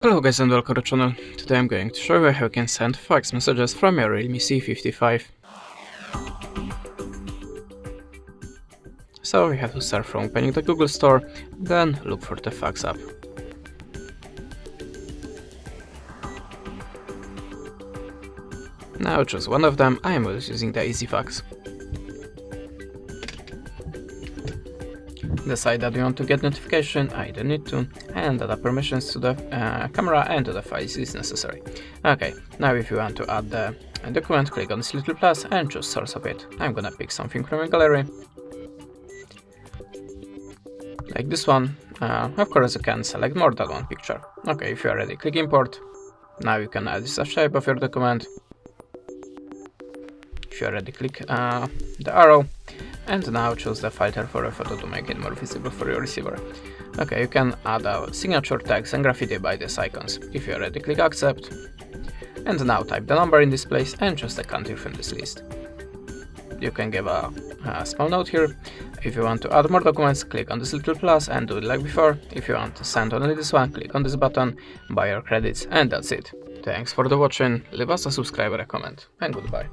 Hello guys and welcome to the channel. Today I'm going to show you how you can send fax messages from your Realme C55. So we have to start from opening the Google Store, then look for the fax app. Now choose one of them. I am using the EasyFax. Decide that you want to get notification, I don't need to, and that the permissions to the camera and to the files is necessary. Okay, now if you want to add the document, click on this little plus and choose source of it. I'm gonna pick something from your gallery, like this one. Of course you can select more than one picture. Okay, if you are ready, click import. Now you can add this shape of your document. If you are ready, click the arrow. And now choose the filter for a photo to make it more visible for your receiver. Okay, you can add a signature text and graffiti by these icons. If you are ready, click accept. And now type the number in this place and choose the country from this list. You can give a small note here. If you want to add more documents, click on this little plus and do it like before. If you want to send only this one, click on this button, buy your credits, and that's it. Thanks for the watching, leave us a subscribe or a comment, and goodbye.